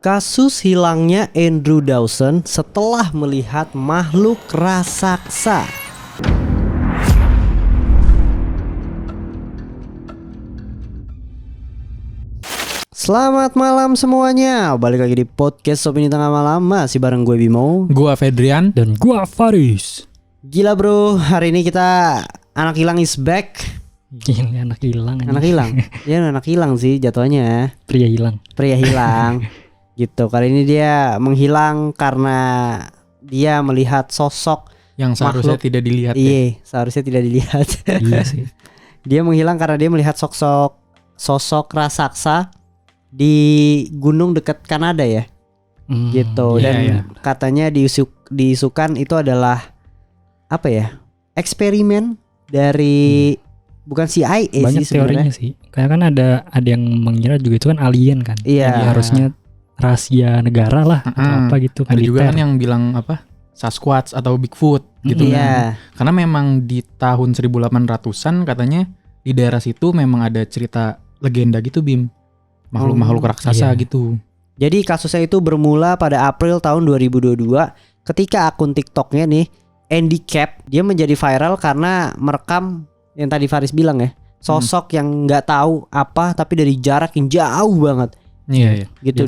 Kasus hilangnya Andrew Dawson setelah melihat makhluk raksasa. Selamat malam semuanya. Balik lagi di podcast Opini Tengah Malam. Masih bareng gue Bimo, gua Fedrian, dan gua Faris. Gila bro, hari ini kita anak hilang is back. Gila, anak hilang. Anak hilang? Ya anak hilang sih jatuhnya. Pria hilang. Pria hilang. Gitu. Kali ini dia menghilang karena dia melihat sosok yang seharusnya makhluk. tidak dilihat. Iya, seharusnya tidak dilihat. Iya sih. Dia menghilang karena dia melihat sosok raksasa di gunung dekat Kanada ya. Gitu. Dan katanya diisukan itu adalah apa ya? Eksperimen dari bukan CIA banyak sih sebenarnya. teorinya sih. Kayak kan ada yang mengira juga itu kan alien kan. Iya. Yang harusnya rahasia negara lah atau apa gitu. Ada militer. juga kan yang bilang apa? Sasquatch atau Bigfoot gitu Iya. kan. Karena memang di tahun 1800-an katanya di daerah situ memang ada cerita legenda gitu Bim. Makhluk-makhluk raksasa gitu. Jadi kasusnya itu bermula pada April tahun 2022 ketika akun TikToknya nih Andy Cap dia menjadi viral karena merekam yang tadi Faris bilang ya, sosok yang nggak tahu apa tapi dari jarak yang jauh banget. Iya. Gitu.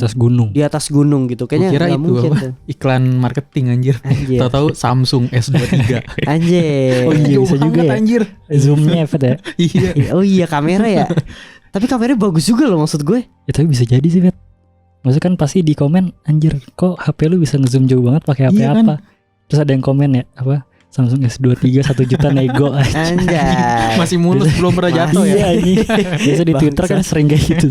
Di atas gunung Gitu. Gua Kayaknya kira nggak itu mungkin apa? tuh. Iklan marketing anjir. Tahu-tahu Samsung S23. Anjir. Oh iya, Jauh bisa juga banget, ya. anjir. Zoomnya efek ya. Iya. Oh iya kamera ya. Tapi kameranya bagus juga loh maksud gue. Ya tapi bisa jadi sih Fet. Maksudnya kan pasti di komen, anjir kok HP lu bisa ngezoom jauh banget pakai HP Iya apa kan? Terus ada yang komen ya apa, Samsung S23 1 juta nego. Anjay. Masih mulus belum pernah jatuh ya. Iya ini. Biasa di Twitter kan sering kayak gitu.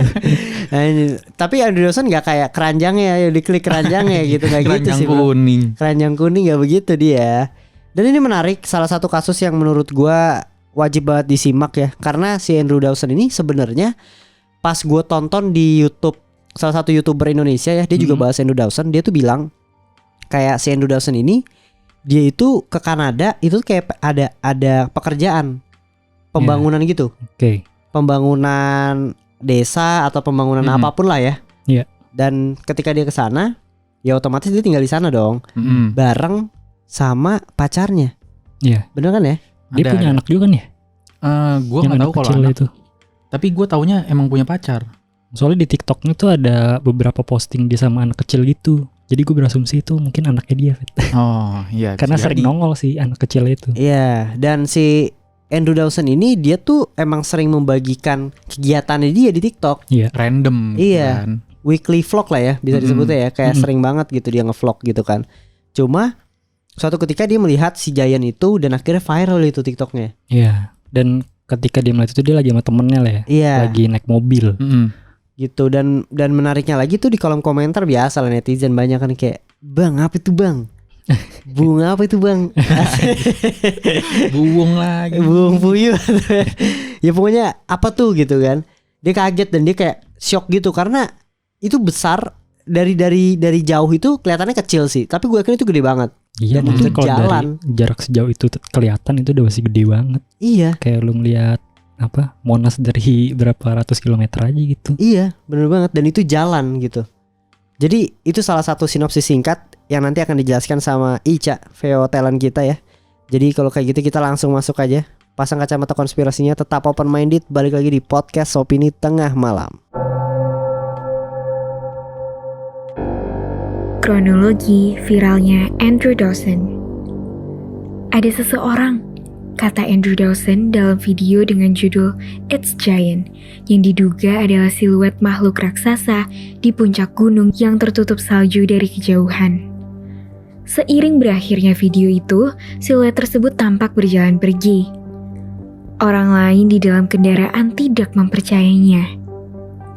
Tapi Andrew Dawson gak kayak keranjangnya ya, diklik keranjangnya gitu, gak gitu Keranjang sih bro. kuning. Keranjang kuning gak begitu dia. Dan ini menarik, salah satu kasus yang menurut gua wajib banget disimak ya. Karena si Andrew Dawson ini sebenarnya pas gua tonton di YouTube salah satu YouTuber Indonesia ya, dia juga bahas Andrew Dawson. Dia tuh bilang kayak si Andrew Dawson ini dia itu ke Kanada itu kayak ada pekerjaan pembangunan gitu. Oke. Pembangunan desa atau pembangunan apapun lah ya. Iya. Dan ketika dia ke sana, ya otomatis dia tinggal di sana dong, bareng sama pacarnya. Iya. Bener kan ya? Dia punya anak juga kan ya? Gue Yang nggak tahu anak kalau kecil anak. itu. Tapi gue taunya emang punya pacar. Soalnya di TikToknya tuh ada beberapa posting dia sama anak kecil gitu. Jadi gue berasumsi itu mungkin anaknya dia, Fit. Oh iya. Karena bisa sering jadi. nongol sih anak kecil itu. Iya. Dan si Andrew Dawson ini dia tuh emang sering membagikan kegiatannya dia di TikTok. Iya. Random. Iya. Kan. Weekly vlog lah ya, bisa disebutnya ya. Kayak sering banget gitu dia ngevlog gitu kan. Cuma suatu ketika dia melihat si Giant itu dan akhirnya viral itu TikToknya. Iya. Dan ketika dia melihat itu dia lagi sama temennya lah ya. Iya. Lagi naik mobil. Gitu. Dan menariknya lagi tuh di kolom komentar biasa lah netizen banyak kan kayak, "Bang, apa itu bang? Bunga apa itu bang?" Buung lagi. Buung puyuh. Ya pokoknya apa tuh gitu kan. Dia kaget dan dia kayak shock gitu karena itu besar, dari jauh itu kelihatannya kecil sih, tapi gue yakin itu gede banget. Iya, Dan itu maksudnya kalau jalan. dari jarak sejauh itu kelihatan itu udah masih gede banget. Iya. Kayak lu ngeliat apa, Monas dari berapa ratus kilometer aja gitu. Iya, bener banget. Dan itu jalan gitu. Jadi itu salah satu sinopsis singkat yang nanti akan dijelaskan sama Ica, VO talent kita ya. Jadi kalau kayak gitu kita langsung masuk aja. Pasang kacamata konspirasinya, tetap open minded. Balik lagi di podcast Opini Tengah Malam. Kronologi viralnya Andrew Dawson. Ada seseorang, kata Andrew Dawson dalam video dengan judul It's Giant, yang diduga adalah siluet makhluk raksasa di puncak gunung yang tertutup salju dari kejauhan. Seiring berakhirnya video itu, siluet tersebut tampak berjalan pergi. Orang lain di dalam kendaraan tidak mempercayainya.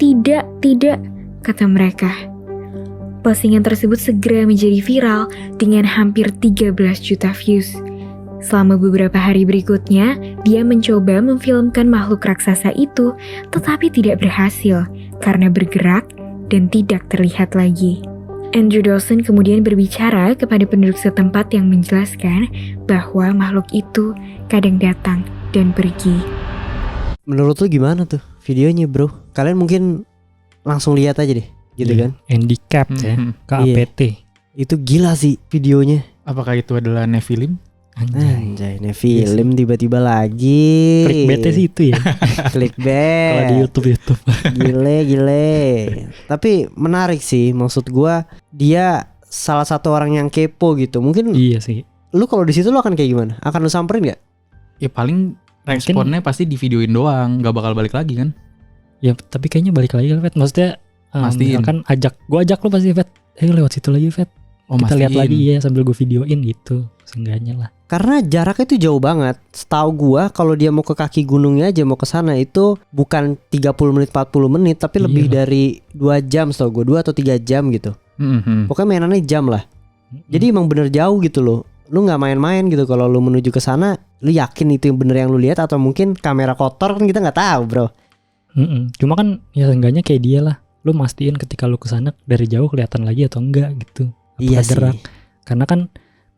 Tidak, kata mereka. Postingan tersebut segera menjadi viral dengan hampir 13 juta views. Selama beberapa hari berikutnya, dia mencoba memfilmkan makhluk raksasa itu, tetapi tidak berhasil karena bergerak dan tidak terlihat lagi. Andrew Dawson kemudian berbicara kepada penduduk setempat yang menjelaskan bahwa makhluk itu kadang datang dan pergi. Menurut lu gimana tuh videonya bro? Kalian mungkin langsung lihat aja deh gitu kan. Andy Cap ya, KAPT. Itu gila sih videonya. Apakah itu adalah Nephilim? Anjay, ini film tiba-tiba lagi. Clickbaitnya sih itu ya. Clickbait. Kalau di YouTube. Gile. Tapi menarik sih, maksud gua dia salah satu orang yang kepo gitu. Mungkin Iya sih. lu kalau di situ lu akan kayak gimana? Akan lu samperin gak? Ya paling responnya pasti di videoin doang, gak bakal balik lagi kan? Ya tapi kayaknya balik lagi lah, Vet. Maksudnya Mastiin. misalkan gue ajak lu pasti, Vet. Ayo lewat situ lagi, Vet. Oh, Kita lihat mastiin. lagi ya sambil gue videoin gitu. Seenggaknya lah. Karena jaraknya itu jauh banget. Setahu gua kalau dia mau ke kaki gunungnya aja mau ke sana itu bukan 30 menit 40 menit tapi Iya lebih lah. dari 2 jam setahu gua, 2 atau 3 jam gitu. Mhm. Pokoknya mainannya jam lah. Jadi emang bener jauh gitu loh. Lu nggak main-main gitu kalau lu menuju ke sana. Lu yakin itu yang bener yang lu lihat atau mungkin kamera kotor kan kita nggak tahu, bro. Cuma kan ya seenggaknya kayak dia lah. Lu mastiin ketika lu kesana dari jauh kelihatan lagi atau enggak gitu. Iya sih. Gerak. Karena kan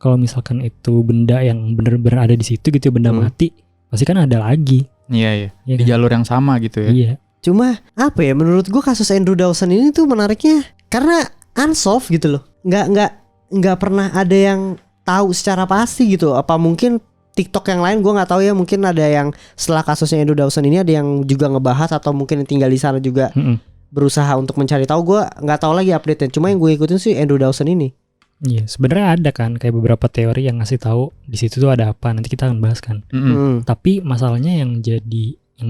kalau misalkan itu benda yang bener-bener ada di situ gitu, benda mati, pasti kan ada lagi. Iya. Iya Di kan? jalur yang sama gitu ya. Iya. Cuma apa ya, menurut gua kasus Andrew Dawson ini tuh menariknya karena unsolved gitu loh. Nggak pernah ada yang tahu secara pasti gitu. Apa mungkin TikTok yang lain gua nggak tahu ya, mungkin ada yang setelah kasusnya Andrew Dawson ini ada yang juga ngebahas atau mungkin yang tinggal di sana juga berusaha untuk mencari tahu. Gua nggak tahu lagi update-nya. Cuma yang gue ikutin sih Andrew Dawson ini. Iya, sebenarnya ada kan kayak beberapa teori yang ngasih tahu di situ tuh ada apa. Nanti kita akan bahas kan. Tapi masalahnya yang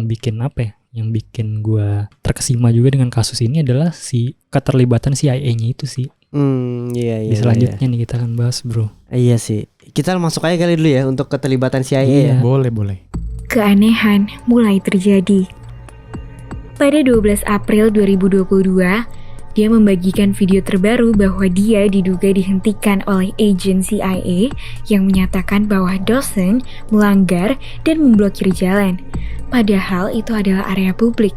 bikin apa ya? Yang bikin gua terkesima juga dengan kasus ini adalah si keterlibatan CIA-nya itu sih. Iya. Di selanjutnya nih kita akan bahas, bro. Iya sih. Kita masuk aja kali dulu ya untuk keterlibatan CIA Iya. ya. Boleh. Keanehan mulai terjadi. Pada 12 April 2022, dia membagikan video terbaru bahwa dia diduga dihentikan oleh agen CIA yang menyatakan bahwa Dawson melanggar dan memblokir jalan. Padahal itu adalah area publik.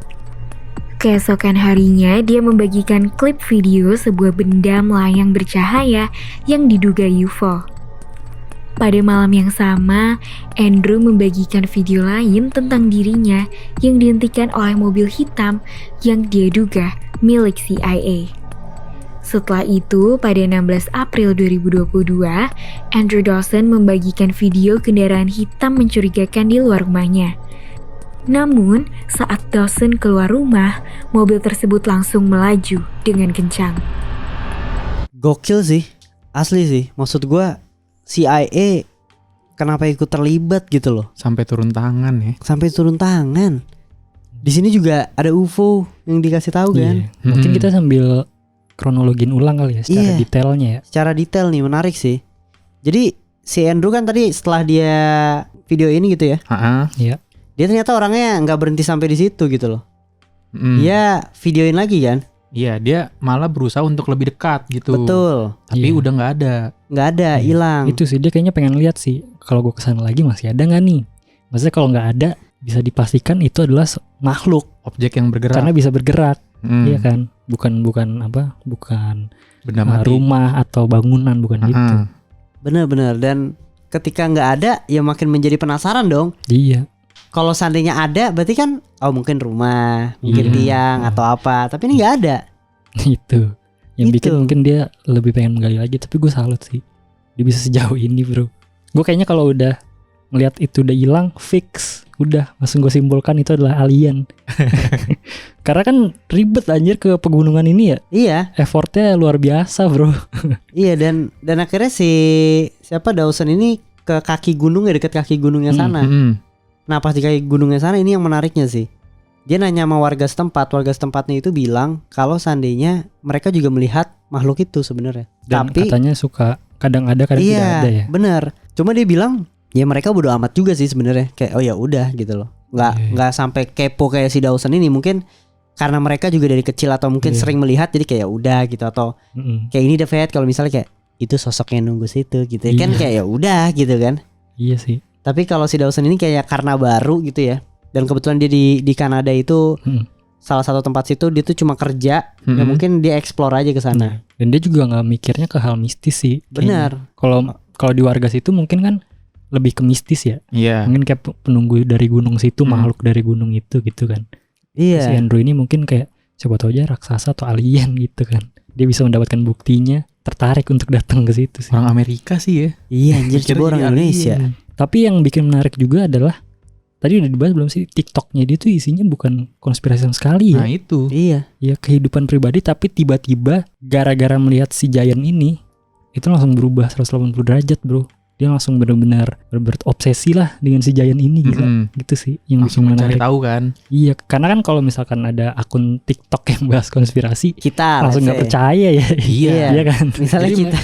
Keesokan harinya, dia membagikan klip video sebuah benda melayang bercahaya yang diduga UFO. Pada malam yang sama, Andrew membagikan video lain tentang dirinya yang dihentikan oleh mobil hitam yang dia duga milik CIA. Setelah itu, pada 16 April 2022, Andrew Dawson membagikan video kendaraan hitam mencurigakan di luar rumahnya. Namun, saat Dawson keluar rumah, mobil tersebut langsung melaju dengan kencang. Gokil sih. Asli sih. Maksud gua CIA kenapa ikut terlibat gitu loh. Sampai turun tangan ya. Sampai turun tangan. Di sini juga ada UFO yang dikasih tahu kan. Iya. Mungkin kita sambil kronologin ulang kali ya secara Iya. detailnya ya. Secara detail nih menarik sih. Jadi si Andrew kan tadi setelah dia video ini gitu ya, Iya. dia ternyata orangnya nggak berhenti sampai di situ gitu loh. Dia videoin lagi kan. Iya, dia malah berusaha untuk lebih dekat gitu. Betul. Tapi Iya. udah nggak ada. Nggak ada, Iya. hilang. Itu sih dia kayaknya pengen lihat sih kalau gue kesana lagi masih ada nggak nih. Maksudnya kalau nggak ada bisa dipastikan itu adalah makhluk Objek yang bergerak. karena bisa bergerak, iya Hmm. kan? Bukan Benda mati. rumah atau bangunan, bukan gitu. Bener-bener. Dan ketika nggak ada, ya makin menjadi penasaran dong. Iya. Kalau seandainya ada, berarti kan, oh mungkin rumah, mungkin Iya. tiang atau apa. Tapi ini nggak ada. Itu yang Itu. bikin mungkin dia lebih pengen menggali lagi. Tapi gue salut sih dia bisa sejauh ini, bro. Gue kayaknya kalau udah ngeliat itu udah hilang, fix, udah langsung gue simpulkan itu adalah alien. Karena kan ribet anjir ke pegunungan ini ya. Iya, Effortnya luar biasa, bro. iya dan akhirnya siapa Dawson ini ke kaki gunung ya, dekat kaki gunungnya sana. Nah pas di kaki gunungnya sana ini yang menariknya sih. Dia nanya sama warga setempatnya itu bilang kalau seandainya mereka juga melihat makhluk itu sebenarnya. Dan Tapi katanya suka kadang ada kadang tidak ada ya. bener. Cuma dia bilang ya mereka bodo amat juga sih sebenarnya. Kayak oh ya udah gitu loh. Nggak sampai kepo kayak si Dawson ini. Mungkin karena mereka juga dari kecil atau mungkin Iya. sering melihat jadi kayak ya udah gitu, atau kayak ini David kalau misalnya kayak itu sosok yang nunggu situ gitu kan, Iya. kayak ya udah gitu kan. Iya sih. Tapi kalau si Dawson ini kayak karena baru gitu ya. Dan kebetulan dia di Kanada itu salah satu tempat situ dia tuh cuma kerja. Ya mungkin dia explore aja ke sana. Dan dia juga nggak mikirnya ke hal mistis sih. Benar. Kalau di warga situ mungkin kan lebih ke mistis ya. Iya. Mungkin kayak penunggu dari gunung situ, makhluk dari gunung itu gitu kan. Si Iya. Andrew ini mungkin kayak siapa tahu aja raksasa atau alien gitu kan. dia bisa mendapatkan buktinya, tertarik untuk datang ke situ sih. Orang Amerika sih ya. Iya anjir, Pikir coba orang jadi Indonesia. alien. Tapi yang bikin menarik juga adalah tadi udah dibahas belum sih, TikToknya dia tuh isinya bukan konspirasi sama sekali ya. Nah itu. Iya. Ya kehidupan pribadi, tapi tiba-tiba gara-gara melihat si Giant ini itu langsung berubah 180 derajat bro. Dia langsung benar-benar obsesi lah dengan si Giant ini gitu. Gitu sih yang Langsung bikin mencari menarik. tahu kan. Iya, karena kan kalau misalkan ada akun TikTok yang bahas konspirasi Kita langsung nggak let's say. percaya ya. Iya. Iya kan. Misalnya Jadi kita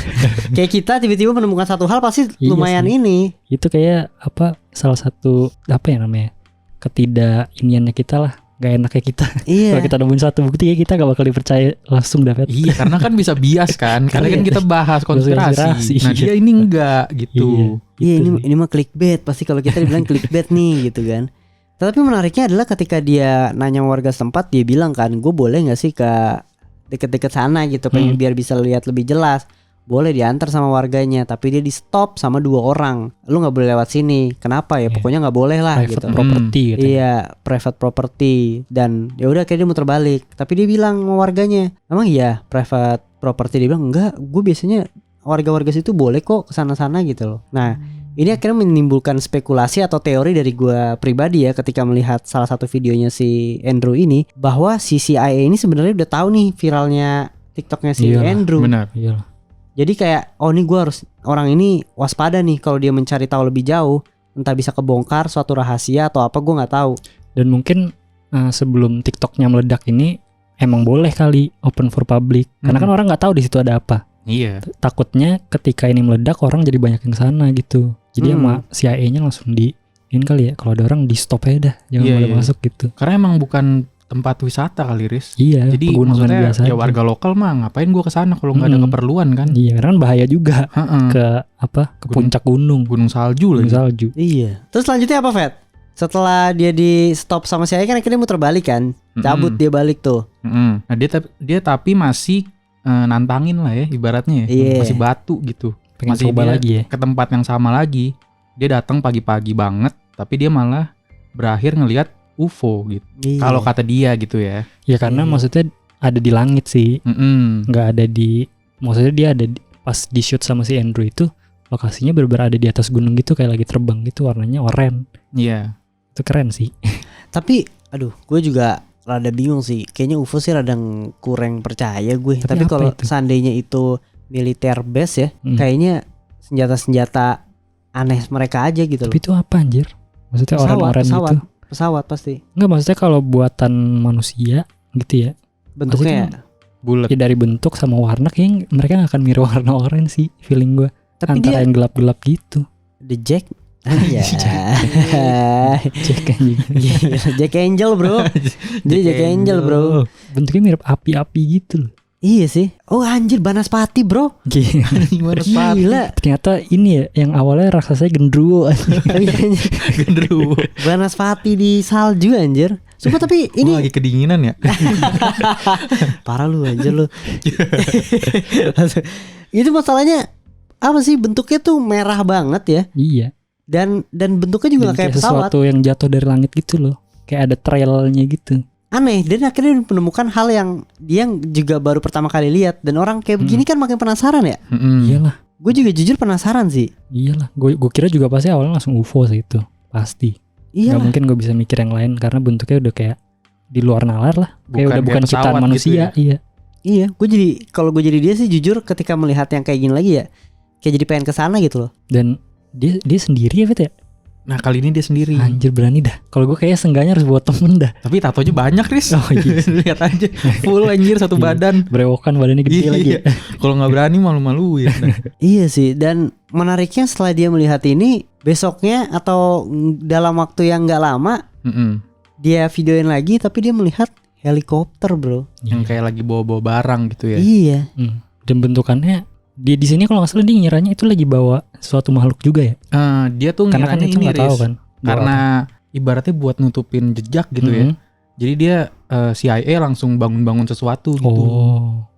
kayak kita tiba-tiba menemukan satu hal pasti Iya lumayan sih. ini. Itu kayak apa, salah satu apa ya namanya, ketidakiniannya kita lah, gak enaknya kita. Iya. Kalau kita nemuin satu bukti ya kita gak bakal dipercaya langsung dapat. Iya, karena kan bisa bias kan. Karena kan kita bahas konspirasi. Konspirasi, Nah, iya. dia ini enggak gitu. Iya Gitu ini mah clickbait, pasti kalau kita dibilang clickbait nih gitu kan. Tapi menariknya adalah ketika dia nanya sama warga setempat, dia bilang kan, gue boleh nggak sih ke deket-deket sana gitu, pengen biar bisa lihat lebih jelas. Boleh diantar sama warganya, tapi dia di stop sama 2 orang. Lu nggak boleh lewat sini. Kenapa ya? Iya. Pokoknya nggak boleh lah private gitu. property gitu. Iya, private property. Dan ya udah kayak dia muter balik. Tapi dia bilang sama warganya, emang iya private property? Dia bilang enggak, gue biasanya warga-warga situ boleh kok kesana-sana gitu loh. Nah, ini akhirnya menimbulkan spekulasi atau teori dari gue pribadi ya, ketika melihat salah satu videonya si Andrew ini, bahwa si CIA ini sebenarnya udah tahu nih viralnya TikToknya si Iyalah, Andrew. Benar. Iya. Jadi kayak, oh nih gue harus, orang ini waspada nih kalau dia mencari tahu lebih jauh, entah bisa kebongkar suatu rahasia atau apa, gue nggak tahu. Dan mungkin sebelum TikToknya meledak ini emang boleh kali open for public. Karena kan orang nggak tahu di situ ada apa. Iya. Takutnya ketika ini meledak orang jadi banyak yang sana gitu. Jadi sama CIA-nya langsung di ini kali ya, kalau ada orang di stop aja dah, jangan Iya, boleh iya. masuk gitu. Karena emang bukan tempat wisata kali, Riz. Iya, Jadi pegunungan maksudnya biasa ya aja. warga lokal mah ngapain gua kesana kalau nggak ada Mm-mm. keperluan kan? Iya, karena kan bahaya juga Heeh. ke puncak gunung, Gunung salju gunung lagi. salju. Iya. Terus selanjutnya apa, Fet? Setelah dia di stop sama CIA kan akhirnya muter balik kan, cabut dia balik tuh. Nah dia tapi masih nantangin lah ya ibaratnya ya. Iya. Masih batu gitu. Pengen Masih coba dia lagi ya. ke tempat yang sama lagi. Dia datang pagi-pagi banget, tapi dia malah berakhir ngelihat UFO gitu. Iya. Kalau kata dia gitu ya. Ya karena Iya. maksudnya ada di langit sih, Mm-mm. nggak ada di, maksudnya dia ada pas di shoot sama si Andrew itu lokasinya bener-bener ada di atas gunung gitu, kayak lagi terbang gitu, warnanya oranye. Iya. Itu keren sih. Tapi aduh, gue juga rada bingung sih. Kayaknya UFO sih rada kurang percaya gue. Tapi Tapi apa kalau itu? seandainya itu militer base ya, Hmm. kayaknya senjata-senjata aneh mereka aja gitu loh. Tapi itu apa anjir? Maksudnya oranye pesawat, gitu. pesawat pasti. Enggak, maksudnya kalau buatan manusia gitu ya. Bentuknya. Bulat. Ya dari bentuk sama warna kayaknya mereka gak akan mirip warna oranye sih, feeling gue. Tapi Antara dia yang gelap-gelap gitu. The Jack. Iya. Cek anjing. Jack Angel, bro. Dia Jack Angel, bro. Bentuknya mirip api-api gitu loh. Iya sih. Oh anjir, Banaspati, bro. Gimana Gila. Ternyata ini ya yang awalnya raksasanya gendruwo. Gendruwo. Banaspati di salju anjir. Sumpah tapi Ini ini lagi kedinginan ya. parah lu anjir lu. Itu masalahnya apa sih, bentuknya tuh merah banget ya. Iya. Dan bentuknya juga Dan kayak pesawat. sesuatu yang jatuh dari langit gitu loh. Kayak ada trailnya gitu. Aneh, dan akhirnya menemukan hal yang dia juga baru pertama kali lihat, dan orang kayak begini kan makin penasaran ya. Mm-mm. Iyalah, Gue juga jujur penasaran sih. iyalah. Gue kira juga pasti awalnya langsung UFO sih itu. Pasti. Iya. Gak mungkin gue bisa mikir yang lain karena bentuknya udah kayak di luar nalar lah. Kayak udah bukan kayak ciptaan pesawat manusia. gitu ya. Iya. Iya, gue jadi kalau gue jadi dia sih jujur ketika melihat yang kayak gini lagi ya, kayak jadi pengen kesana gitu loh. Dan dia sendiri ya Fit ya. Nah kali ini dia sendiri. Anjir berani dah. Kalau gue kayaknya seenggaknya harus bawa temen dah. Tapi tatonya banyak, Riz. Oh, iya. Lihat aja. Full anjir satu Iya. badan. Berewokan badannya gede lagi ya. Kalau nggak berani malu-maluin. Nah. Iya sih, dan menariknya setelah dia melihat ini, besoknya atau dalam waktu yang nggak lama Mm-mm. dia videoin lagi, tapi dia melihat helikopter, bro. Yang kayak lagi bawa-bawa barang gitu ya. Iya. Dan bentukannya dia di sini kalau nggak salah dia ngiranya itu lagi bawa suatu makhluk juga ya. Dia tuh Karena kan ngiranya itu ini, nggak tahu Riz. kan. Bawa Karena ibaratnya buat nutupin jejak gitu ya. Mm-mm. Jadi dia CIA langsung bangun-bangun sesuatu gitu. Oh,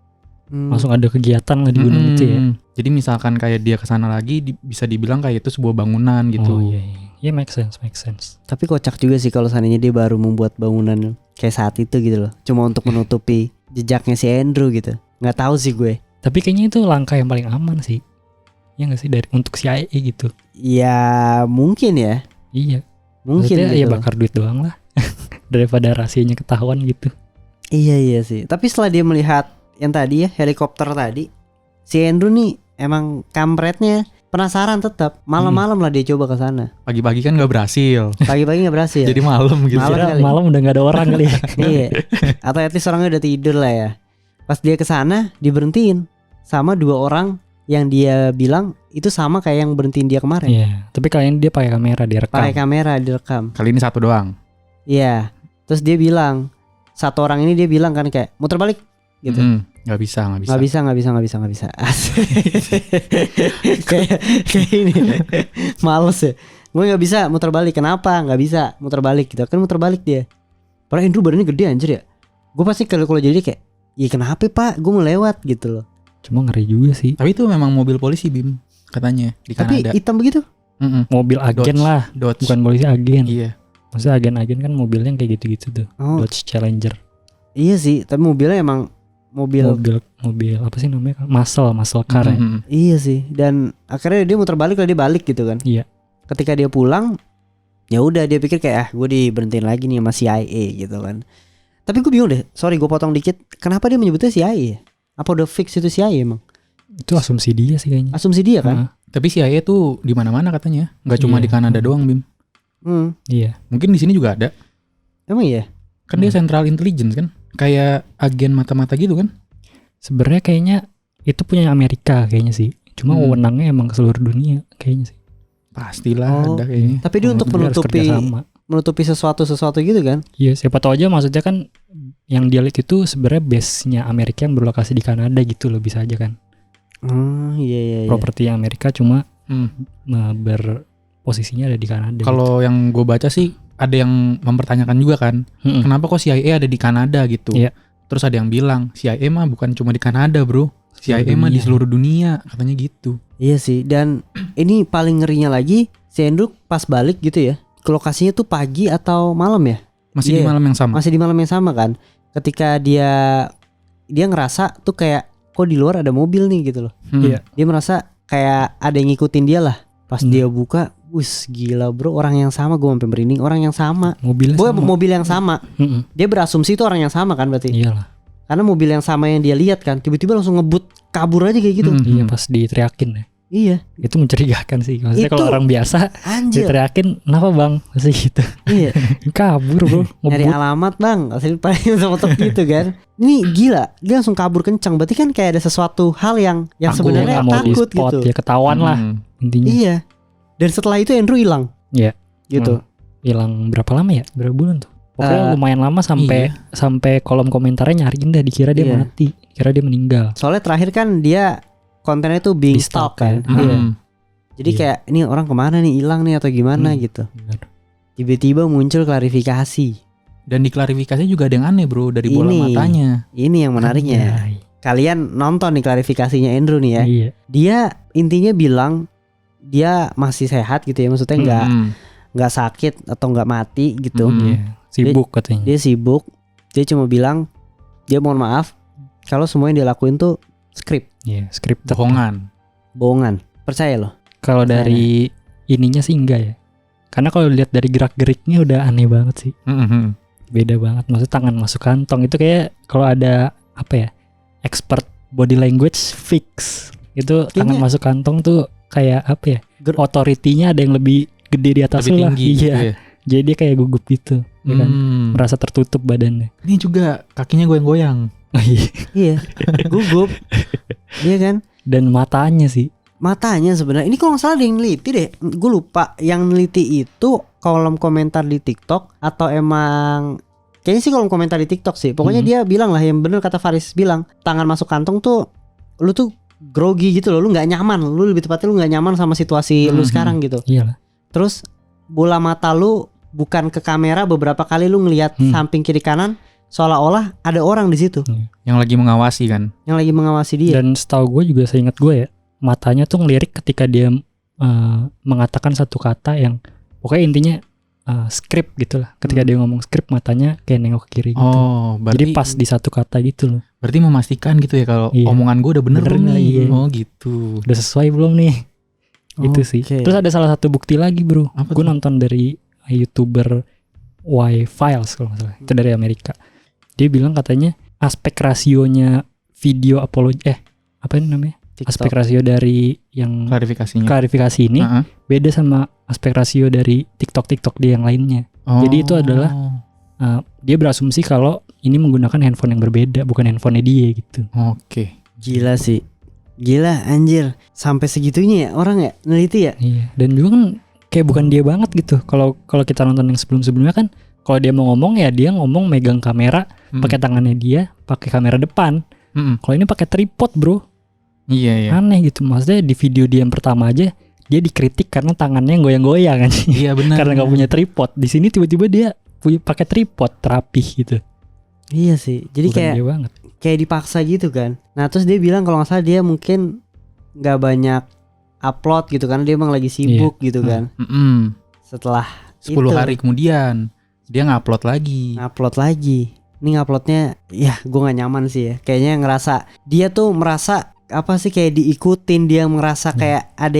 langsung ada kegiatan lah di gunung itu ya. Jadi misalkan kayak dia kesana lagi bisa dibilang kayak itu sebuah bangunan gitu. Oh iya, iya. Ya make sense. Tapi kocak juga sih kalau seandainya dia baru membuat bangunan kayak saat itu gitu loh, cuma untuk menutupi jejaknya si Andrew gitu. Nggak tahu sih gue. Tapi kayaknya itu langkah yang paling aman sih. Ya nggak sih dari untuk CIA gitu. Ya mungkin ya. Iya. Mungkin Maksudnya gitu. ya bakar duit doang lah. Daripada rahasianya ketahuan gitu. Iya sih. Tapi setelah dia melihat yang tadi ya, helikopter tadi, si Andrew nih emang kampretnya penasaran tetap. Malam-malam lah dia coba ke sana. Pagi-pagi kan nggak berhasil. Pagi-pagi nggak berhasil. Jadi malam gitu. Malam Kira kali. malam udah nggak ada orang kali ya. Iya. Atau at least orangnya udah tidur lah ya. Pas dia ke sana diberhentiin sama 2 orang yang dia bilang itu sama kayak yang berhentiin dia kemarin. Iya. Tapi kalian dia pakai kamera direkam. Pakai kamera direkam. Kali ini satu doang. Iya. Terus dia bilang, satu orang ini dia bilang kan kayak muter balik gitu. Nggak bisa. Nggak bisa. kayak ini. Males ya. Gue nggak bisa muter balik. Kenapa? Nggak bisa muter balik gitu. Kan muter balik dia. Padahal Andrew badannya gede anjir ya. Gue pasti kalau jadi kayak, ya kenapa Pak? Gue mau lewat gitu loh. Cuma ngeri juga sih. Tapi itu memang mobil polisi Bim, katanya di Tapi Kanada. hitam begitu. Mobil agen Dodge. lah. Dodge. Bukan polisi agen. Iya. Maksudnya agen-agen kan mobilnya yang kayak gitu-gitu tuh. Oh Dodge Challenger. iya sih. Tapi mobilnya emang mobil. Mobil apa sih namanya? Muscle car ya. Iya sih. Dan akhirnya dia muter balik lah, dia balik gitu kan. Iya. Ketika dia pulang, ya udah dia pikir kayak gue diberhentiin lagi nih sama CIA gitu kan. Tapi gue bingung deh. Sorry gue potong dikit. Kenapa dia menyebutnya CIA ya? Apa udah fix itu CIA emang? Itu asumsi dia sih kayaknya. Asumsi dia kan? Tapi CIA tuh di mana-mana katanya, nggak cuma Iya. di Kanada doang Bim. Iya. Mungkin di sini juga ada. Emang iya? Kan dia Central Intelligence kan, kayak agen mata-mata gitu kan. Sebenarnya kayaknya itu punya Amerika kayaknya sih. Cuma wewenangnya emang ke seluruh dunia kayaknya sih. Pastilah Oh. ada kayaknya. Tapi dia untuk Dia harus kerjasama. menutupi sesuatu gitu kan? Iya, siapa tahu aja maksudnya kan yang dia lihat itu sebenarnya base-nya Amerika yang berlokasi di Kanada gitu loh, bisa aja kan. Iya. Properti Amerika cuma berposisinya ada di Kanada. Kalau yang gue baca sih ada yang mempertanyakan juga kan, gitu. kenapa kok CIA ada di Kanada gitu. Iya. Terus ada yang bilang CIA mah bukan cuma di Kanada bro, CIA Seluruh mah di dunia. seluruh dunia, katanya gitu. Iya sih. Dan ini paling ngerinya lagi, si Andrew pas balik gitu ya, ke lokasinya tuh pagi atau malam ya? Masih di Iya. malam yang sama. Masih di malam yang sama kan? Ketika dia ngerasa tuh kayak kok di luar ada mobil nih gitu loh. Iya. Dia merasa kayak ada yang ngikutin dia lah. Pas dia buka, wus gila bro, orang yang sama. Gue sampai merinding, orang yang sama. Mobilnya Gue sama. mobil yang sama. Mm-mm. Dia berasumsi itu orang yang sama kan berarti. Iyalah. Karena mobil yang sama yang dia lihat kan, tiba-tiba langsung ngebut kabur aja kayak gitu. Iya, pas diteriakin ya. Iya, Itu mencurigakan sih. Maksudnya Itu- kalau orang biasa anjir. diteriakin, kenapa bang? Pasti gitu. Iya. Kabur bro. Nyari Ngebut. alamat bang, asli paling sama gitu kan. Ini gila, dia langsung kabur kencang. Berarti kan kayak ada sesuatu hal yang Takut, sebenarnya nggak mau di takut spot, gitu. ya ketahuan lah intinya. Iya. Dan setelah itu Andrew hilang. Iya. Gitu. Hilang berapa lama ya? Berapa bulan tuh? Pokoknya lumayan lama sampai kolom komentarnya nyariin dah, dikira dia Iya. mati, dikira dia meninggal. Soalnya terakhir kan dia kontennya tuh being Di stalk stalk kan. ya. Iya. Jadi Iya. kayak ini orang kemana nih, hilang nih atau gimana gitu. Benar. Tiba-tiba muncul klarifikasi. Dan di klarifikasi juga ada yang aneh bro, dari bola Ini. matanya. Ini yang menariknya. Anjay. Kalian nonton nih klarifikasinya Andrew nih ya. Iya. Dia intinya bilang dia masih sehat gitu ya, maksudnya nggak sakit atau nggak mati gitu. Iya. Sibuk katanya. Dia sibuk. Dia cuma bilang dia mohon maaf kalau semua yang dia lakuin tuh skrip, Iya, scripted. bohongan. Percaya loh. Kalau dari ininya sih enggak ya. Karena kalau lihat dari gerak-geriknya udah aneh banget sih. Beda banget. Maksudnya tangan masuk kantong itu kayak kalau ada apa ya? Expert body language fix. Itu tangan Kayaknya- masuk kantong tuh kayak apa ya? Ger- Otoritinya ada yang lebih gede di atas Lebih lu lah. tinggi Iya. gitu ya. Jadi dia kayak gugup gitu. Ya kan? Merasa tertutup badannya. Ini juga kakinya goyang-goyang. Iya, gugup. Iya kan? Dan matanya sih. Matanya sebenarnya ini kalau nggak salah ada yang neliti deh. Gue lupa yang neliti itu kolom komentar di TikTok atau emang kayaknya sih kolom komentar di TikTok sih. Pokoknya dia bilang lah yang bener kata Faris bilang, tangan masuk kantong tuh lu tuh grogi gitu loh, lu nggak nyaman. Lu lebih tepatnya lu nggak nyaman sama situasi lu sekarang gitu. Iyalah. Terus bola mata lu bukan ke kamera, beberapa kali lu ngelihat samping kiri kanan seolah-olah ada orang di situ Yang lagi mengawasi kan. yang lagi mengawasi dia. Dan setahu gue juga, seingat gue ya, matanya tuh ngelirik ketika dia mengatakan satu kata yang pokoknya intinya skrip gitu lah. Ketika dia ngomong skrip matanya kayak nengok ke kiri gitu. Oh, berarti Jadi pas di satu kata gitu loh. berarti memastikan gitu ya kalau Iya. omongan gue udah bener Bener belum nggak, nih. iya. Oh gitu. Udah sesuai belum nih? Itu sih. Oke. Terus ada salah satu bukti lagi bro. Apa Gue tuh? nonton dari YouTuber Y-Files kalau nggak salah. Itu dari Amerika. Dia bilang katanya aspek rasionya video apologi apa ini namanya? Aspek rasio dari yang Klarifikasinya. klarifikasi ini Heeh. beda sama aspek rasio dari TikTok dia yang lainnya. Oh. Jadi itu adalah dia berasumsi kalau ini menggunakan handphone yang berbeda, bukan handphonenya dia gitu. Oke. Gila sih. Gila anjir. Sampai segitunya ya orang ya neliti ya. Iya. Dan juga kan kayak bukan dia banget gitu. Kalau kita nonton yang sebelum-sebelumnya kan, kalau dia mau ngomong ya dia ngomong megang kamera pakai tangannya dia, pakai kamera depan. Kalau ini pakai tripod bro. Iya. Aneh gitu. Maksudnya di video dia yang pertama aja dia dikritik karena tangannya yang goyang-goyang kan. Iya benar. Karena nggak punya tripod. Di sini tiba-tiba dia pakai tripod rapih gitu. Iya sih. Jadi Bukan kayak dia banget. kayak dipaksa gitu kan. Nah terus dia bilang kalau nggak salah dia mungkin nggak banyak upload gitu kan. Dia emang lagi sibuk gitu kan. Setelah 10 hari kemudian dia ngupload lagi. ngupload lagi. Ini nguploadnya ya gue nggak nyaman sih ya. Kayaknya ngerasa dia tuh merasa apa sih kayak diikutin. Dia merasa kayak ada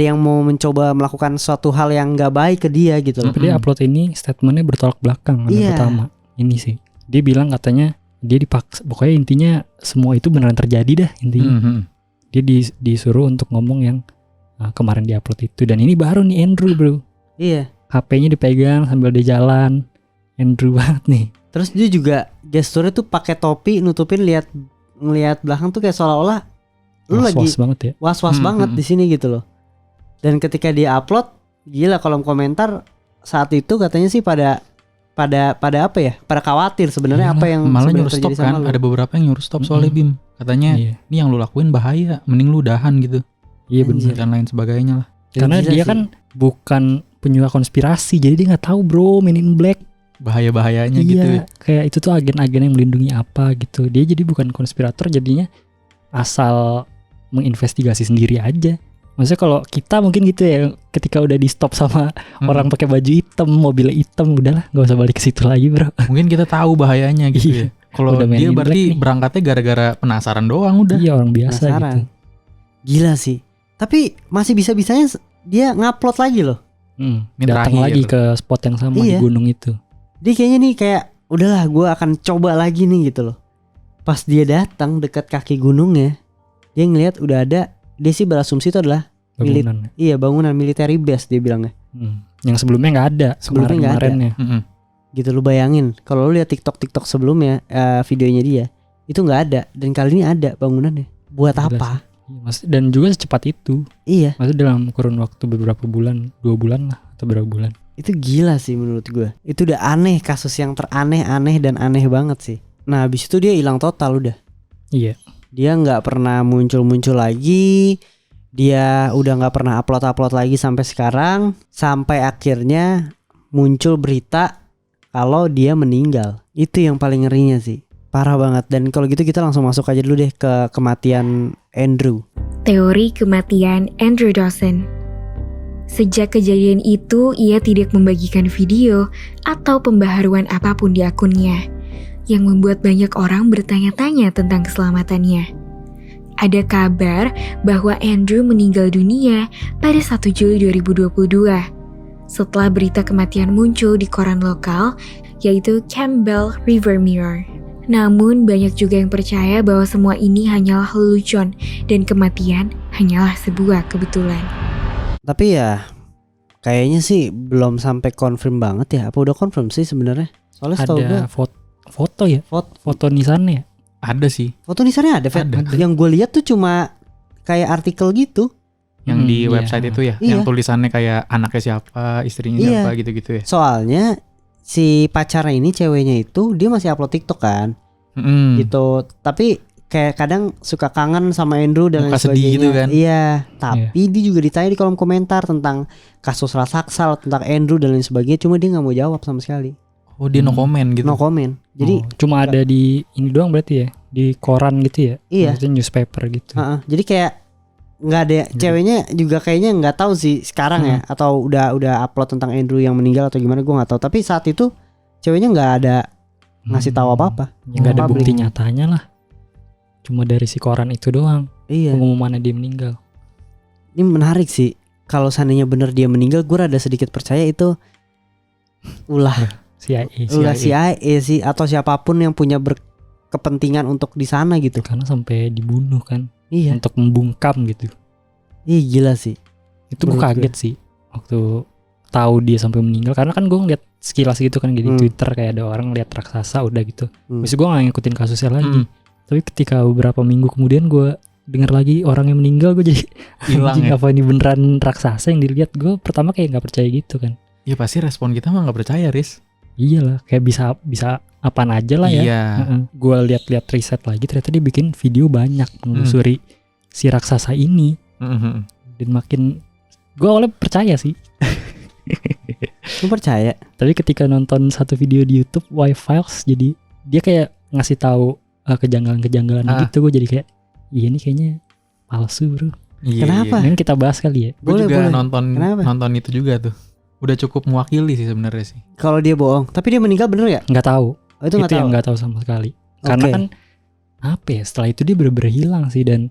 yang mau mencoba melakukan suatu hal yang nggak baik ke dia gitu loh. Tapi dia upload ini statementnya bertolak belakang sama Iya. yang pertama. Ini sih. Dia bilang katanya dia dipaksa. Pokoknya intinya semua itu beneran terjadi dah intinya. Dia disuruh untuk ngomong yang kemarin diupload itu. Dan ini baru nih Andrew bro. Iya. HP-nya dipegang sambil dia jalan. Andrew banget nih. Terus dia juga gesturnya tuh pakai topi nutupin ngelihat belakang tuh kayak seolah-olah lu lagi Was-was banget ya. was-was banget di sini gitu loh. Dan ketika dia upload, gila kolom komentar saat itu katanya sih pada apa ya? Pada khawatir sebenarnya Iyalah, apa yang Malah sebenarnya nyuruh stop terjadi sama kan. lu. Ada beberapa yang nyuruh stop soalnya Bim. Katanya Iya, ini yang lu lakuin bahaya. Mending lu udahan gitu. iya Anjir. bener. Dan lain sebagainya lah. Karena Gila dia sih. kan bukan penyuka konspirasi. Jadi dia gak tahu bro Men in Black. Bahaya-bahayanya gitu ya. Kayak itu tuh agen-agen yang melindungi apa gitu. Dia jadi bukan konspirator, jadinya asal menginvestigasi sendiri aja. Maksudnya kalau kita mungkin gitu ya, ketika udah di stop sama orang pakai baju hitam, mobilnya hitam, udahlah nggak usah balik ke situ lagi bro. Mungkin kita tahu bahayanya gitu Iya. ya. Kalau Udah Men dia in berarti Black nih. berangkatnya gara-gara penasaran doang udah. Iya orang biasa Penasaran. gitu. Gila sih. Tapi masih bisa-bisanya dia ngupload lagi loh. Ini Datang terakhir. lagi ke spot yang sama Iya. di gunung itu. Dia kayaknya nih kayak udahlah gue akan coba lagi nih gitu loh. Pas dia datang dekat kaki gunungnya, dia ngelihat udah ada. Dia sih berasumsi itu adalah Bangunan. bangunan military base dia bilangnya. Yang sebelumnya nggak ada. Sebelumnya nggak ada. Kemarin-kemarinnya. Gitu lu bayangin kalau lu lihat TikTok sebelumnya videonya dia itu nggak ada dan kali ini ada bangunannya. Buat Gila apa? Dan juga secepat itu. Iya, Maksudnya dalam kurun waktu beberapa bulan, 2 bulan lah atau berapa bulan. itu gila sih menurut gue. Itu udah aneh, kasus yang teraneh-aneh dan aneh banget sih. Nah, habis itu dia hilang total udah. Iya. Dia nggak pernah muncul lagi. Dia udah nggak pernah upload lagi sampai sekarang. Sampai akhirnya muncul berita kalau dia meninggal. Itu yang paling ngerinya sih. Parah banget. Dan kalau gitu kita langsung masuk aja dulu deh ke kematian Andrew. Teori kematian Andrew Dawson. Sejak kejadian itu, ia tidak membagikan video atau pembaharuan apapun di akunnya, yang membuat banyak orang bertanya-tanya tentang keselamatannya. Ada kabar bahwa Andrew meninggal dunia pada 1 Juli 2022, setelah berita kematian muncul di koran lokal, yaitu Campbell River Mirror. Namun banyak juga yang percaya bahwa semua ini hanyalah lelucon dan kematian hanyalah sebuah kebetulan. Tapi ya kayaknya sih belum sampai confirm banget ya. Apa udah confirm sih sebenarnya? Soalnya setahu gue Ada foto ya, foto nisannya ya. Ada sih. foto nisannya ada, Fet. Ada. Yang gue lihat tuh cuma kayak artikel gitu. Yang di Iya. website itu ya. Iya. Yang tulisannya kayak anaknya siapa, istrinya Iya. siapa gitu-gitu ya. Soalnya si pacarnya ini ceweknya itu dia masih upload TikTok kan, gitu. Tapi kayak kadang suka kangen sama Andrew dan Muka lain sedih sebagainya. gitu kan. Iya. Tapi dia juga ditanya di kolom komentar tentang kasus Rasaksal, tentang Andrew dan lain sebagainya. Cuma dia nggak mau jawab sama sekali. Oh dia no comment gitu. No comment. Jadi cuma ada di ini doang berarti ya, di koran gitu ya. Iya. Maksudnya newspaper gitu. Jadi kayak nggak ada ceweknya juga kayaknya nggak tahu sih sekarang ya, atau udah upload tentang Andrew yang meninggal atau gimana gue nggak tahu. Tapi saat itu ceweknya nggak ada ngasih tahu apa-apa. Nggak ada Public. bukti nyatanya lah. Cuma dari si koran itu doang Iya. pengumumannya dia meninggal. Ini menarik sih. Kalau seandainya bener dia meninggal, gue rada sedikit percaya itu ulah CIA sih, atau siapapun yang punya berkepentingan untuk di sana gitu. Karena sampai dibunuh kan. Iya. Untuk membungkam gitu. Ih gila sih. Itu gue Menurut kaget sih waktu tahu dia sampai meninggal, karena kan gue ngeliat sekilas gitu kan di Twitter kayak ada orang lihat raksasa udah gitu. Terus gue gak ngikutin kasusnya lagi. Tapi ketika beberapa minggu kemudian gue dengar lagi orang yang meninggal, gue jadi Hilang ya. apa ini beneran raksasa yang dilihat. Gue pertama kayak nggak percaya gitu kan. Ya pasti respon kita mah nggak percaya, Riz. Iyalah, kayak bisa apaan aja lah ya. Iya. Gue lihat riset lagi, ternyata dia bikin video banyak menelusuri si raksasa ini. Dan makin gue awalnya percaya sih. Lu percaya? Tapi ketika nonton satu video di YouTube Y-Files, jadi dia kayak ngasih tahu kejanggalan-kejanggalan gitu. Gue jadi kayak, iya ini kayaknya palsu bro. Iya, Kenapa? Mungkin kita bahas kali ya. Gue juga Boleh. nonton itu juga tuh. Udah cukup mewakili sih sebenarnya sih. Kalau dia bohong, tapi dia meninggal bener ya? Nggak tahu. Oh, itu nggak tahu. Yang nggak tahu sama sekali. Karena kan apa ya? Setelah itu dia bener-bener hilang sih, dan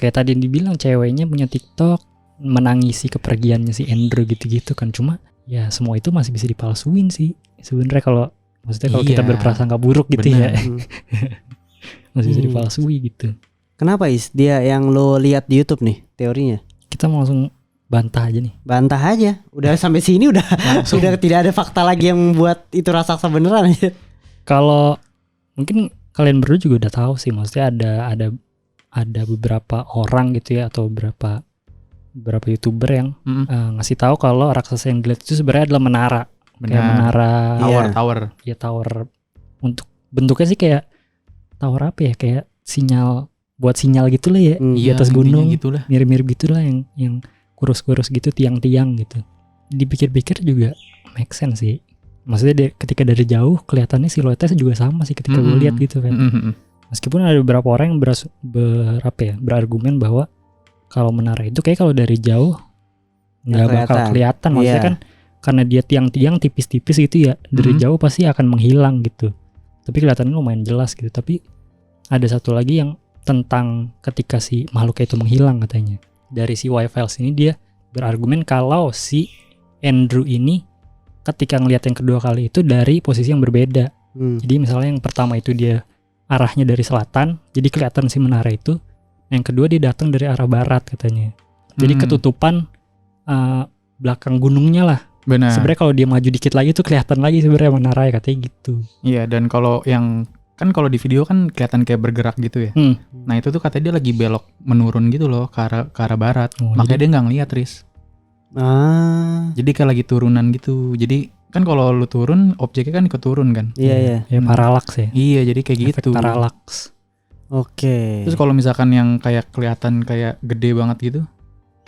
kayak tadi yang dibilang ceweknya punya TikTok menangisi kepergiannya si Andrew gitu-gitu kan. Cuma ya semua itu masih bisa dipalsuin sih. Sebenarnya kalau kita berprasangka buruk gitu ya. Masih bisa dipalsui gitu. Kenapa Is? Dia yang lo lihat di YouTube nih teorinya? Kita mau langsung bantah aja nih. Bantah aja. Udah sampai sini udah sudah tidak ada fakta lagi yang buat itu raksasa beneran aja. Kalau mungkin kalian berdua juga udah tahu sih, maksudnya ada beberapa orang gitu ya, atau beberapa YouTuber yang ngasih tahu kalau raksasa yang dilihat itu sebenarnya adalah menara. Kayak menara tower. Untuk bentuknya sih kayak tower apa ya? Kayak buat sinyal gitu lah ya, di atas gunung, gitulah. mirip-mirip gitulah yang kurus-kurus gitu, tiang-tiang gitu. Dipikir-pikir juga make sense sih. Maksudnya ketika dari jauh kelihatannya siluetnya juga sama sih ketika gue lihat gitu kan. Meskipun ada beberapa orang yang berargumen bahwa kalau menara itu kayak kalau dari jauh nggak bakal kelihatan. Maksudnya kan karena dia tiang-tiang tipis-tipis gitu ya, dari jauh pasti akan menghilang gitu. Tapi kelihatannya lumayan jelas gitu. Tapi ada satu lagi yang tentang ketika si makhluk itu menghilang katanya. Dari si Y-Files ini dia berargumen kalau si Andrew ini ketika ngelihat yang kedua kali itu dari posisi yang berbeda. Jadi misalnya yang pertama itu dia arahnya dari selatan, jadi kelihatan si menara itu. Yang kedua dia datang dari arah barat katanya. Jadi ketutupan belakang gunungnya lah. Benar. Sebenarnya kalau dia maju dikit lagi tuh kelihatan lagi sebenarnya menara ya, katanya gitu. Iya, dan kalau yang kan kalau di video kan kelihatan kayak bergerak gitu ya. Nah itu tuh katanya dia lagi belok menurun gitu loh ke arah barat. Makanya dia nggak ngeliat, Riz. Jadi kayak lagi turunan gitu. Jadi kan kalau lu turun, objeknya kan ikut turun kan. Iya. Ya paralaks ya. Iya, jadi kayak efek gitu. Paralaks. Oke. Terus kalau misalkan yang kayak kelihatan kayak gede banget gitu,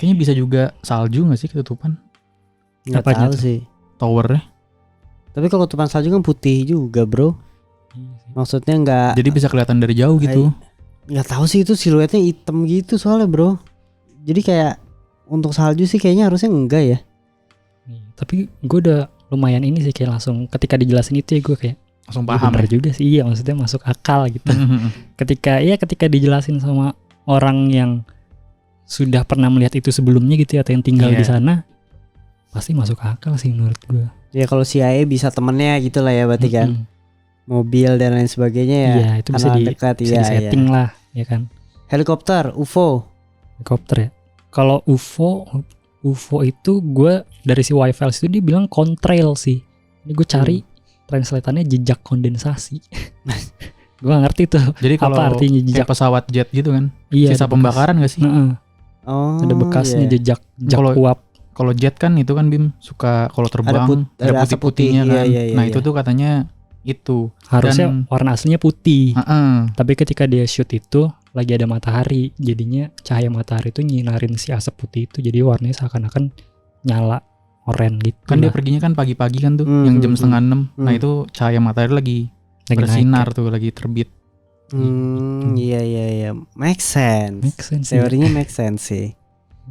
kayaknya bisa juga salju nggak sih ketutupan? Nggak Apanya tahu tuh? sih. Towernya. Tapi kalau ketutupan salju kan putih juga bro. Maksudnya nggak. Jadi bisa kelihatan dari jauh gitu. Nggak tahu sih, itu siluetnya hitam gitu soalnya bro. Jadi kayak untuk salju sih kayaknya harusnya enggak ya. Tapi gue udah lumayan ini sih, kayak langsung ketika dijelasin itu ya gue kayak Langsung paham bener ya. juga sih. Iya, maksudnya masuk akal gitu. ketika dijelasin sama orang yang sudah pernah melihat itu sebelumnya gitu ya, atau yang tinggal di sana, pasti masuk akal sih menurut gue. Ya kalau CIA bisa temennya gitu lah ya berarti kan. Mobil dan lain sebagainya ya. Iya, itu bisa disetting lah ya kan. Helikopter, UFO. Helikopter ya. Kalau UFO itu gue dari si Y-Files itu dia bilang contrail sih. Ini gue cari translatannya jejak kondensasi. Gue gak ngerti tuh. Jadi kalau apa artinya jejak pesawat jet gitu kan. Iya, sisa pembakaran gak sih? Ada bekasnya jejak uap. Kalau jet kan itu kan Bim suka kalau terbang ada putih-putihnya kan. Nah itu tuh katanya itu harusnya warna aslinya putih. Tapi ketika dia shoot itu lagi ada matahari, jadinya cahaya matahari itu nyinarin si asap putih itu, jadi warnanya seakan-akan nyala oranye gitu. Kan dia perginya kan pagi-pagi kan tuh, yang jam 5:30. Nah itu cahaya matahari lagi bersinar tuh, lagi terbit. Iya. Make sense. Make sense. Ya. Teorinya make sense sih.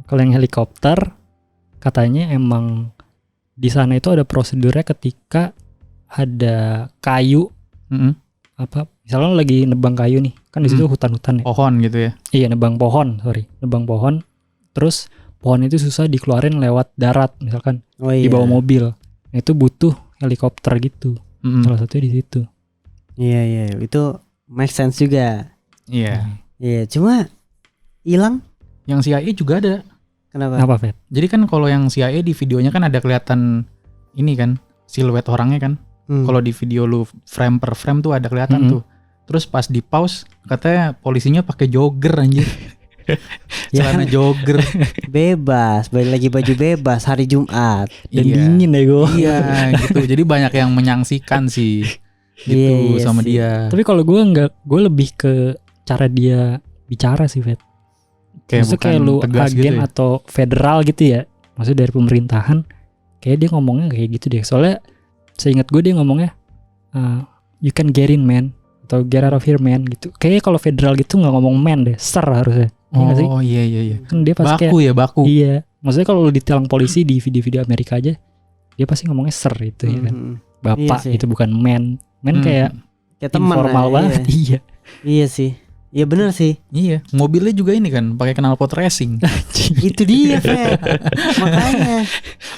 Kalau yang helikopter katanya emang di sana itu ada prosedurnya ketika ada kayu apa misalnya lo lagi nebang kayu nih kan di situ hutan-hutan ya. Pohon gitu ya. Iya nebang pohon terus pohon itu susah dikeluarin lewat darat misalkan di bawah mobil. Nah, itu butuh helikopter gitu. Salah satunya di situ. Iya itu make sense juga. Iya. Iya cuma hilang. Yang CIA juga ada. Kenapa Fet? Jadi kan kalau yang CIA di videonya kan ada kelihatan ini kan siluet orangnya kan. Kalau di video lu frame per frame tuh ada kelihatan tuh. Terus pas di pause katanya polisinya pakai jogger anjir. Celana jogger. Bebas, balik lagi baju bebas hari Jumat. Dan dingin ya gue. Iya gitu. Jadi banyak yang menyangsikan sih. Gitu sama sih. Dia. Tapi kalau gue gue lebih ke cara dia bicara sih, Fet. Kayak lu agen gitu ya? Atau federal gitu ya. Maksudnya dari pemerintahan. Kayak dia ngomongnya kayak gitu deh. Soalnya seingat gue dia ngomongnya you can get in man atau get out of here man gitu. Kayaknya kalau federal gitu nggak ngomong man deh, sir harusnya. Oh iya. Kan dia pasti baku kayak, ya baku. Iya. Maksudnya kalau ditilang polisi di video-video Amerika aja, dia pasti ngomongnya sir itu ya kan. Bapak itu bukan man. Man kayak teman informal banget. Iya. Iya sih. Iya benar sih. Iya, mobilnya juga ini kan pakai knalpot racing. Itu dia, Fred. Makanya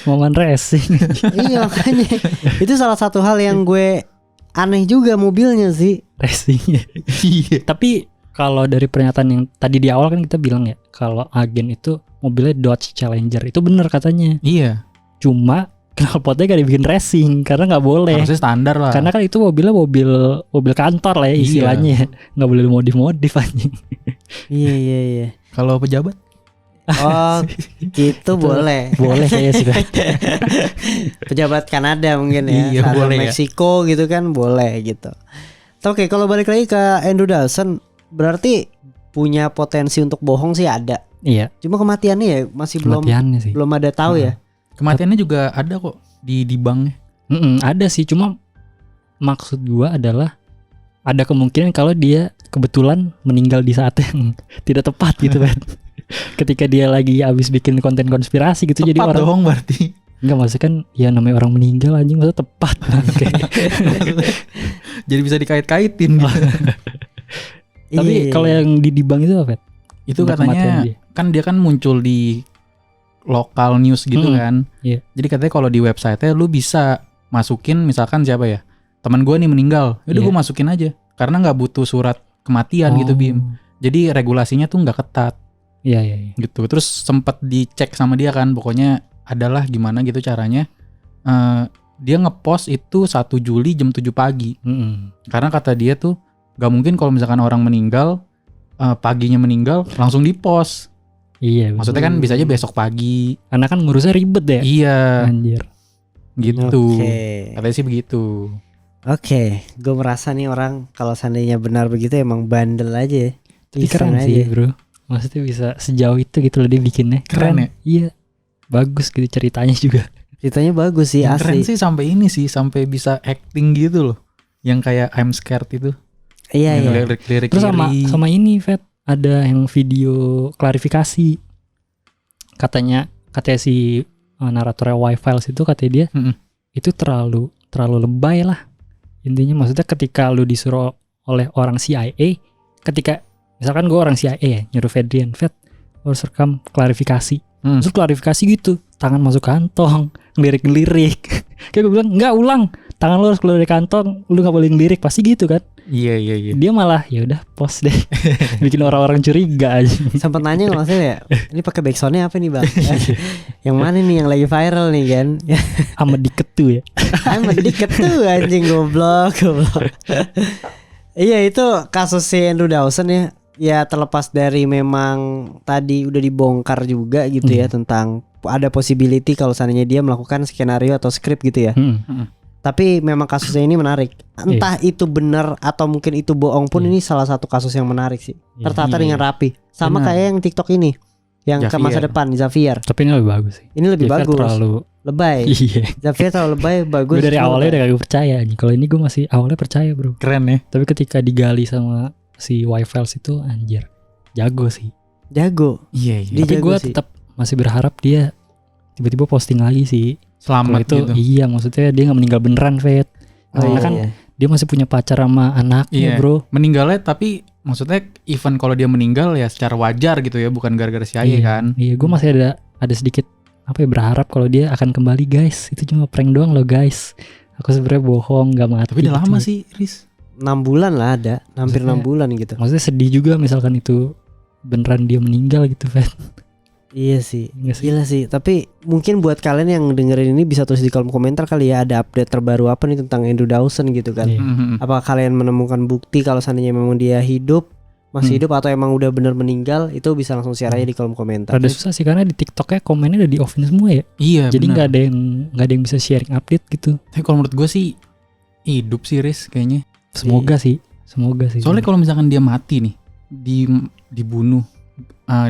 momen racing. Iya, makanya. Itu salah satu hal yang gue aneh juga mobilnya sih. Racingnya. Iya. Tapi kalau dari pernyataan yang tadi di awal kan kita bilang ya, kalau agen itu mobilnya Dodge Challenger. Itu benar katanya. Iya. Cuma knalpotnya gak dibikin racing karena nggak boleh. Harusnya standar lah. Karena kan itu mobilnya mobil kantor lah ya istilahnya. Nggak boleh modif anjing. Iya. Kalau pejabat? Oh, gitu boleh. Boleh kayaknya sih. Pejabat Kanada mungkin ya. Iya, boleh Meksiko gitu kan boleh gitu. Oke, kalau balik lagi ke Andrew Dawson, berarti punya potensi untuk bohong sih ada. Iya. Cuma kematiannya ya masih belum ada tahu ya. Kematiannya juga ada kok di banknya. Ada sih, cuma maksud gua adalah ada kemungkinan kalau dia kebetulan meninggal di saat yang tidak tepat gitu kan. Ketika dia lagi habis bikin konten konspirasi gitu. Tepat jadi orang dong berarti. Enggak, maksudnya kan ya namanya orang meninggal anjing masa tepat. Jadi bisa dikait-kaitin gitu. Tapi kalau yang di bank itu apa, Fet? Itu katanya kan dia kan muncul di lokal news gitu kan. Iya. Jadi katanya kalau di website-nya lu bisa masukin misalkan siapa ya? Teman gue nih meninggal. Yaudah gue masukin aja. Karena nggak butuh surat kematian gitu Bim. Jadi regulasinya tuh nggak ketat. Iya. Gitu. Terus sempat dicek sama dia kan. Pokoknya adalah gimana gitu caranya. Dia ngepost itu 1 Juli jam 7 pagi. Karena kata dia tuh nggak mungkin kalau misalkan orang meninggal paginya meninggal langsung dipost. Iya. Maksudnya kan bisa aja besok pagi. Karena kan ngurusnya ribet ya. Iya. Anjir. Gitu. Katanya sih begitu. Oke, gue merasa nih orang kalau seandainya benar begitu emang bandel aja. Tapi keren sih bro. Maksudnya bisa sejauh itu gitu loh dia bikinnya. Keren ya? Iya. Bagus gitu ceritanya juga. Ceritanya bagus sih yang asli. Keren sih sampai ini sih, sampai bisa acting gitu loh. Yang kayak I'm Scared itu. Iya. Lirik-lirik. Terus sama ini Fet, ada yang video klarifikasi. Katanya si naratornya Y-Files itu katanya dia itu terlalu lebay lah. Intinya maksudnya ketika lu disuruh oleh orang CIA, ketika misalkan gue orang CIA ya, nyuruh Fedrian, Fed harus rekam klarifikasi. Terus klarifikasi gitu, tangan masuk kantong, ngelirik-ngelirik. Kayak gue bilang, enggak ulang, tangan lu harus keluar dari kantong, lu gak boleh ngelirik, pasti gitu kan. Iya. Dia malah ya udah post deh. Bikin orang-orang curiga aja. Sempat nanya nggak maksudnya ya, ini pakai backsoundnya apa nih bang? Yang mana nih yang lagi viral nih kan? Amat dikit tuh ya. Amat dikit tuh anjing goblok. Iya itu kasus si Andrew Dawson ya. Ya terlepas dari memang tadi udah dibongkar juga gitu ya tentang ada possibility kalau seandainya dia melakukan skenario atau skrip gitu ya. Tapi memang kasusnya ini menarik. Entah itu benar atau mungkin itu bohong pun ini salah satu kasus yang menarik sih. Tertata dengan rapi. Sama kayak yang TikTok ini. Yang ke masa depan Xavier. Tapi ini lebih bagus sih. Ini lebih bagus. Terlalu lebay. Xavier terlalu lebay, bagus. Gue dari awalnya udah gak percaya. Kalau ini gue masih awalnya percaya bro. Keren ya. Tapi ketika digali sama si Y-Files itu anjir jago sih. Jago. Iya. Dia Tapi jago gue sih. tetap masih berharap dia tiba-tiba posting lagi sih. Selamat Kalau itu gitu. iya, maksudnya dia nggak meninggal beneran, Fet. Karena kan dia masih punya pacar sama anaknya, Iya. bro. Meninggalnya tapi maksudnya even kalau dia meninggal ya secara wajar gitu ya, bukan gara-gara si Aye kan. Iya, gue masih ada sedikit berharap kalau dia akan kembali, guys. Itu cuma prank doang loh, guys. Aku sebenarnya bohong, nggak mati. Tapi udah gitu. lama sih, Riz. 6 bulan lah ada, hampir 6 bulan gitu. Maksudnya sedih juga misalkan itu beneran dia meninggal gitu, Fet. Iya sih, Iya sih. gila sih. Tapi mungkin buat kalian yang dengerin ini bisa tulis di kolom komentar kali ya, ada update terbaru apa nih tentang Andrew Dawson gitu kan. Iya. Apakah kalian menemukan bukti kalau seandainya memang dia hidup, masih hidup atau emang udah bener meninggal, itu bisa langsung share aja di kolom komentar. Rada susah sih karena di TikToknya komennya udah di offin semua ya. Iya. Jadi benar. nggak ada yang bisa sharing update gitu. Tapi kalau menurut gue sih hidup sih, Riz, kayaknya. Semoga sih. Soalnya kalau misalkan dia mati nih, dibunuh.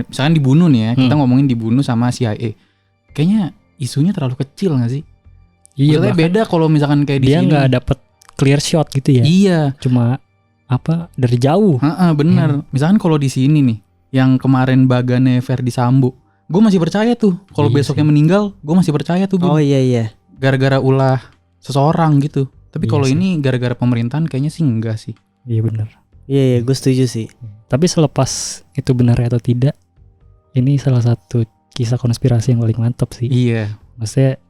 Misalkan dibunuh nih ya, kita ngomongin dibunuh sama CIA. Kayaknya isunya terlalu kecil gak sih? iya, Maksudnya beda kalau misalkan kayak di dia sini. nggak dapet clear shot gitu ya. Iya. Cuma dari jauh. Bener. Misalkan kalau di sini nih, yang kemarin bagane Ferdi Sambo, gue masih percaya tuh. Kalau Iya besoknya sih. meninggal, gue masih percaya tuh. Oh iya. Gara-gara ulah seseorang gitu. Tapi Iya kalau sih. ini gara-gara pemerintahan kayaknya sih enggak sih. Iya benar. Iya, gue setuju sih. Tapi selepas itu benar atau tidak, ini salah satu kisah konspirasi yang paling mantap sih. Iya. Maksudnya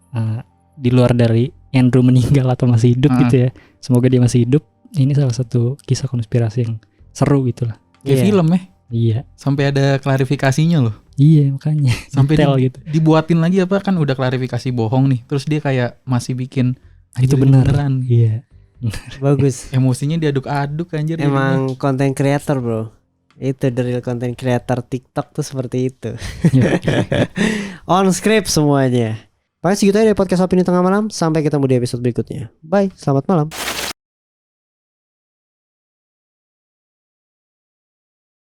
di luar dari Andrew meninggal atau masih hidup gitu ya. Semoga dia masih hidup. Ini salah satu kisah konspirasi yang seru gitu lah. Kayak Iya. film ya. Iya. Sampai ada klarifikasinya loh. Iya makanya. Sampai Detail gitu. dibuatin lagi apa kan udah klarifikasi bohong nih. Terus dia kayak masih bikin Itu beneran. Iya. Bagus. Emosinya diaduk-aduk anjir. Emang konten creator, bro. Itu the real content creator TikTok tuh seperti itu. On script semuanya. Paling segitu aja dari podcast Opini Tengah Malam. Sampai ketemu di episode berikutnya. Bye, selamat malam.